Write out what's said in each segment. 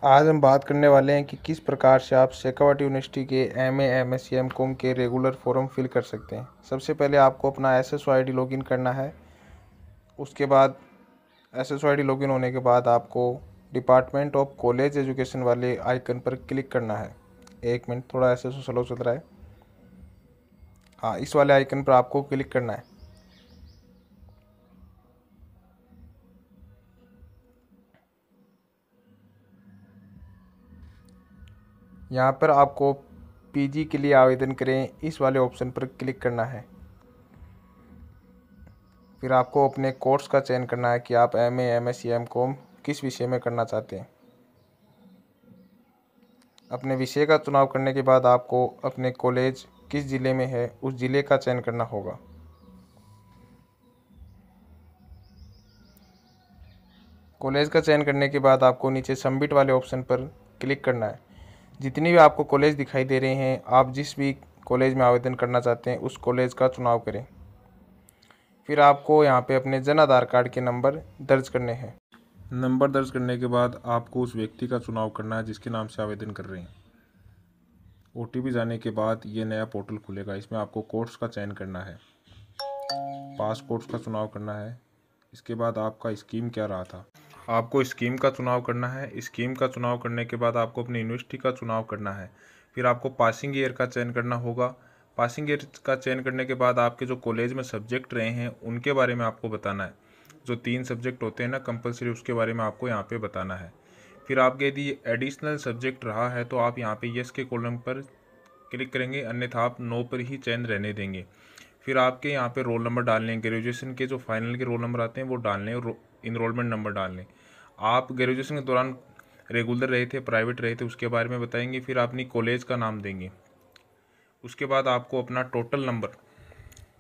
आज हम बात करने वाले हैं कि किस प्रकार से आप शेखावाटी यूनिवर्सिटी के एमए, एमएससी, एमकॉम के रेगुलर फॉर्म फिल कर सकते हैं। सबसे पहले आपको अपना एसएसओ आईडी लॉगिन करना है। उसके बाद एसएसओ आईडी लॉगिन होने के बाद आपको डिपार्टमेंट ऑफ कॉलेज एजुकेशन वाले आइकन पर क्लिक करना है। एक मिनट, थोड़ा एसएसओ स्लो चल रहा है। हाँ, इस वाले आइकन पर आपको क्लिक करना है। यहाँ पर आपको पीजी के लिए आवेदन करें इस वाले ऑप्शन पर क्लिक करना है। फिर आपको अपने कोर्स का चयन करना है कि आप एमए, एमएससी, एमकॉम किस विषय में करना चाहते हैं। अपने विषय का चुनाव करने के बाद आपको अपने कॉलेज किस ज़िले में है उस ज़िले का चयन करना होगा। कॉलेज का चयन करने के बाद आपको नीचे सबमिट वाले ऑप्शन पर क्लिक करना है। जितनी भी आपको कॉलेज दिखाई दे रहे हैं, आप जिस भी कॉलेज में आवेदन करना चाहते हैं उस कॉलेज का चुनाव करें। फिर आपको यहाँ पे अपने जन आधार कार्ड के नंबर दर्ज करने हैं। नंबर दर्ज करने के बाद आपको उस व्यक्ति का चुनाव करना है जिसके नाम से आवेदन कर रहे हैं। ओटीपी जाने के बाद ये नया पोर्टल खुलेगा। इसमें आपको कोर्स का चयन करना है, पास कोर्स का चुनाव करना है। इसके बाद आपका स्कीम क्या रहा था, आपको स्कीम का चुनाव करना है। स्कीम का चुनाव करने के बाद आपको अपनी यूनिवर्सिटी का चुनाव करना है। फिर आपको पासिंग ईयर का चयन करना होगा। पासिंग ईयर का चयन करने के बाद आपके जो कॉलेज में सब्जेक्ट रहे हैं उनके बारे में आपको बताना है। जो 3 सब्जेक्ट होते हैं ना कंपलसरी, उसके बारे में आपको यहाँ पे बताना है। फिर आपके यदि एडिशनल सब्जेक्ट रहा है तो आप यहाँ पे यस के कॉलम पर क्लिक करेंगे, अन्यथा आप नो पर ही चयन रहने देंगे। फिर आपके यहाँ पे रोल नंबर डालने हैं, ग्रेजुएशन के जो फाइनल के रोल नंबर आते हैं वो डालने हैं और इनरोलमेंट नंबर डालने। आप ग्रेजुएशन के दौरान रेगुलर रहे थे, प्राइवेट रहे थे, उसके बारे में बताएंगे। फिर अपनी कॉलेज का नाम देंगे। उसके बाद आपको अपना टोटल नंबर,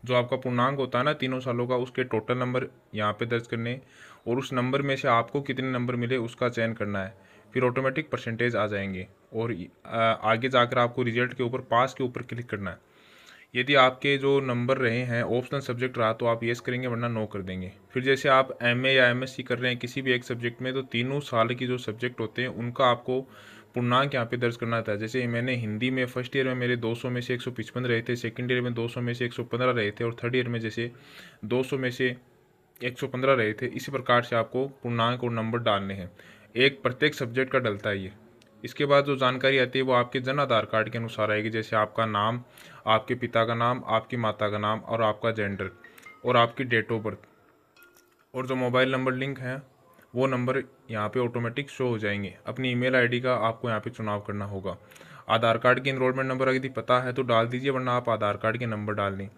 जो आपका पूर्णांक होता है ना 3 सालों का, उसके टोटल नंबर यहाँ पे दर्ज करने और उस नंबर में से आपको कितने नंबर मिले उसका चयन करना है। फिर ऑटोमेटिक परसेंटेज आ जाएंगे और आगे जाकर आपको रिजल्ट के ऊपर पास के ऊपर क्लिक करना है। यदि आपके जो नंबर रहे हैं ऑप्शनल सब्जेक्ट रहा तो आप येस करेंगे, वरना नो कर देंगे। फिर जैसे आप एमए या एमएससी कर रहे हैं किसी भी एक सब्जेक्ट में, तो 3 साल की जो सब्जेक्ट होते हैं उनका आपको पूर्णांक यहाँ पे दर्ज करना था। जैसे मैंने हिंदी में फर्स्ट ईयर में मेरे 200 में से 155 रहे थे, सेकंड ईयर में 200 में से 115 रहे थे और थर्ड ईयर में जैसे 200 में से 115 रहे थे। इसी प्रकार से आपको पूर्णांक और नंबर डालने हैं। एक प्रत्येक सब्जेक्ट का डलता है ये। इसके बाद जो जानकारी आती है वो आपके जन आधार कार्ड के अनुसार आएगी। जैसे आपका नाम, आपके पिता का नाम, आपकी माता का नाम और आपका जेंडर और आपकी डेट ऑफ बर्थ और जो मोबाइल नंबर लिंक है वो नंबर यहाँ पे ऑटोमेटिक शो हो जाएंगे। अपनी ईमेल आईडी का आपको यहाँ पे चुनाव करना होगा। आधार कार्ड की इनरोलमेंट नंबर यदि पता है तो डाल दीजिए, वरना आप आधार कार्ड के नंबर डाल दें।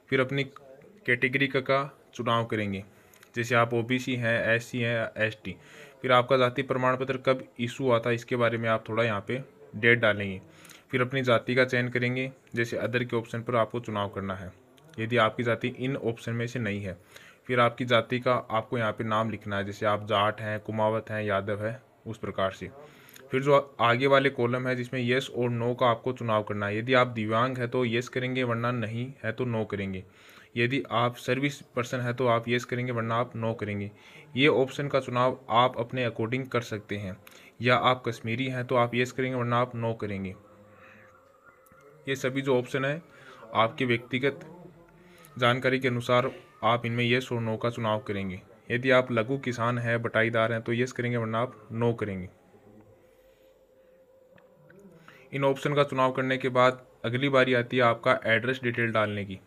फिर अपनी कैटेगरी का चुनाव करेंगे। जैसे आप ओबीसी हैं, एससी हैं, एसटी। फिर आपका जाति प्रमाण पत्र कब इशू हुआ था इसके बारे में आप थोड़ा यहाँ पे डेट डालेंगे। फिर अपनी जाति का चयन करेंगे। जैसे अदर के ऑप्शन पर आपको चुनाव करना है यदि आपकी जाति इन ऑप्शन में से नहीं है। फिर आपकी जाति का आपको यहाँ पे नाम लिखना है। जैसे आप जाट हैं, कुमावत हैं, यादव है, उस प्रकार से। फिर जो आगे वाले कॉलम है जिसमें येस और नो का आपको चुनाव करना है। यदि आप दिव्यांग है तो येस करेंगे, वरना नहीं है तो नो करेंगे। यदि आप सर्विस पर्सन है तो आप येस करेंगे, वरना आप नो करेंगे। ये ऑप्शन का चुनाव आप अपने अकॉर्डिंग कर सकते हैं। या आप कश्मीरी हैं तो आप येस करेंगे, वरना आप नो करेंगे। ये सभी जो ऑप्शन है आपके व्यक्तिगत जानकारी के अनुसार आप इनमें येस और नो का चुनाव करेंगे। यदि आप लघु किसान हैं, बटाईदार हैं तो येस करेंगे, वरना आप नो करेंगे। इन ऑप्शन का चुनाव करने के बाद अगली बारी आती है आपका एड्रेस डिटेल डालने की।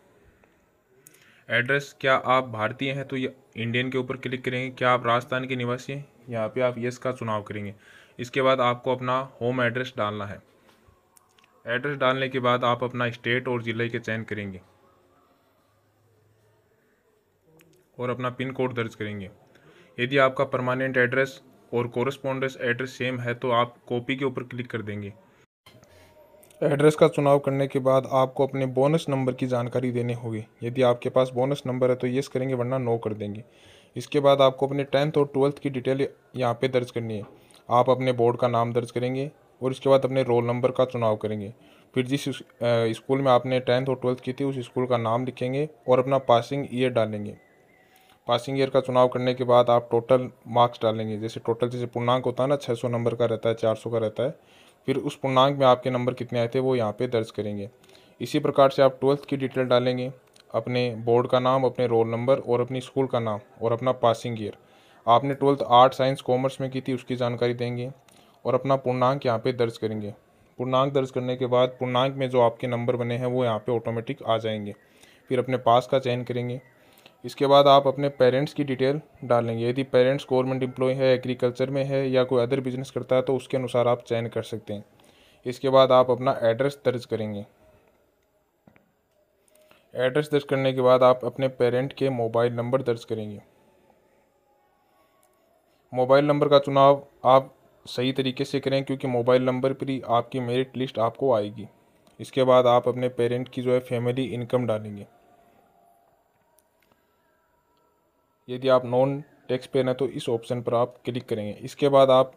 एड्रेस, क्या आप भारतीय हैं तो ये इंडियन के ऊपर क्लिक करेंगे। क्या आप राजस्थान के निवासी हैं, यहाँ पे आप येस का चुनाव करेंगे। इसके बाद आपको अपना होम एड्रेस डालना है। एड्रेस डालने के बाद आप अपना स्टेट और ज़िले के चयन करेंगे और अपना पिन कोड दर्ज करेंगे। यदि आपका परमानेंट एड्रेस और कोरस्पोंडेंस एड्रेस सेम है तो आप कॉपी के ऊपर क्लिक कर देंगे। एड्रेस का चुनाव करने के बाद आपको अपने बोनस नंबर की जानकारी देनी होगी। यदि आपके पास बोनस नंबर है तो येस करेंगे, वरना नो कर देंगे। इसके बाद आपको अपने 10th और 12th की डिटेल यहाँ पे दर्ज करनी है। आप अपने बोर्ड का नाम दर्ज करेंगे और इसके बाद अपने रोल नंबर का चुनाव करेंगे। फिर जिस स्कूल में आपने 10th और 12th की थी उस स्कूल का नाम लिखेंगे और अपना पासिंग ईयर डालेंगे। पासिंग ईयर का चुनाव करने के बाद आप टोटल मार्क्स डालेंगे। जैसे टोटल जैसे पूर्णांक होता है ना, 600 नंबर का रहता है, 400 का रहता है, फिर उस पूर्णांक में आपके नंबर कितने आए थे वो यहाँ पे दर्ज करेंगे। इसी प्रकार से आप 12th की डिटेल डालेंगे, अपने बोर्ड का नाम, अपने रोल नंबर और अपनी स्कूल का नाम और अपना पासिंग ईयर। आपने 12th आर्ट साइंस कॉमर्स में की थी उसकी जानकारी देंगे और अपना पूर्णांक यहाँ पे दर्ज करेंगे। पूर्णांक दर्ज करने के बाद पूर्णांक में जो आपके नंबर बने हैं वो यहाँ पे ऑटोमेटिक आ जाएंगे। फिर अपने पास का चयन करेंगे। इसके बाद आप अपने पेरेंट्स की डिटेल डालेंगे। यदि पेरेंट्स गवर्नमेंट एम्प्लॉय है, एग्रीकल्चर में है या कोई अदर बिजनेस करता है तो उसके अनुसार आप चयन कर सकते हैं। इसके बाद आप अपना एड्रेस दर्ज करेंगे। एड्रेस दर्ज करने के बाद आप अपने पेरेंट के मोबाइल नंबर दर्ज करेंगे। मोबाइल नंबर का चुनाव आप सही तरीके से करें क्योंकि मोबाइल नंबर पर ही आपकी मेरिट लिस्ट आपको आएगी। इसके बाद आप अपने पेरेंट की जो है फैमिली इनकम डालेंगे। यदि आप नॉन टैक्स पेयर हैं तो इस ऑप्शन पर आप क्लिक करेंगे। इसके बाद आप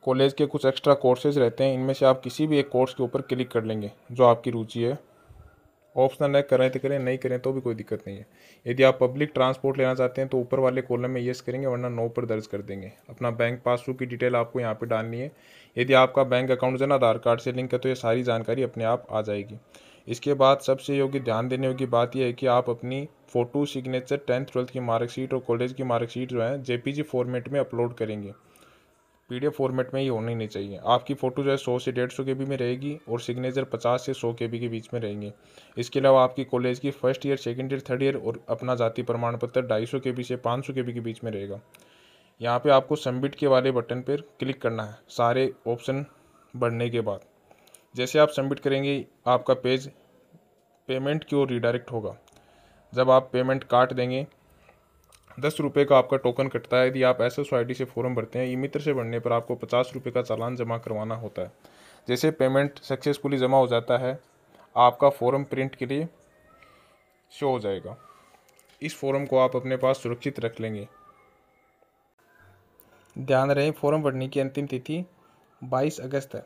कॉलेज के कुछ एक्स्ट्रा कोर्सेज रहते हैं, इनमें से आप किसी भी एक कोर्स के ऊपर क्लिक कर लेंगे जो आपकी रुचि है। ऑप्शनल है, करें तो करें, नहीं करें तो भी कोई दिक्कत नहीं है। यदि आप पब्लिक ट्रांसपोर्ट लेना चाहते हैं तो ऊपर वाले कॉलम में येस करेंगे, वरना नो पर दर्ज कर देंगे। अपना बैंक पासबुक की डिटेल आपको यहाँ पे डालनी है। यदि आपका बैंक अकाउंट जो है ना आधार कार्ड से लिंक है तो ये सारी जानकारी अपने आप आ जाएगी। इसके बाद सबसे योग्य ध्यान देने योग्य बात यह है कि आप अपनी फ़ोटो, सिग्नेचर, 10th 12th की मार्कशीट और कॉलेज की मार्कशीट जो है जेपीजी फॉर्मेट में अपलोड करेंगे। पीडीएफ फॉर्मेट में ही होनी नहीं चाहिए। आपकी फ़ोटो जो है 100 से 150 केबी में रहेगी और सिग्नेचर 50 से 100 केबी के बीच में रहेंगे। इसके अलावा आपकी कॉलेज की first year, second year, third year और अपना जाति प्रमाण पत्र 250 केबी से 500 केबी के बीच में रहेगा। यहाँ पे आपको सबमिट के वाले बटन पर क्लिक करना है सारे ऑप्शन भरने के बाद। जैसे आप सबमिट करेंगे आपका पेज पेमेंट की ओर रिडायरेक्ट होगा। जब आप पेमेंट काट देंगे 10 रुपये का आपका टोकन कटता है। यदि आप SSID से फॉर्म भरते हैं, ई मित्र से भरने पर आपको 50 रुपये का चालान जमा करवाना होता है। जैसे पेमेंट सक्सेसफुली जमा हो जाता है आपका फॉर्म प्रिंट के लिए शो हो जाएगा। इस फॉर्म को आप अपने पास सुरक्षित रख लेंगे। ध्यान रहे फॉर्म भरने की अंतिम तिथि 22 अगस्त है।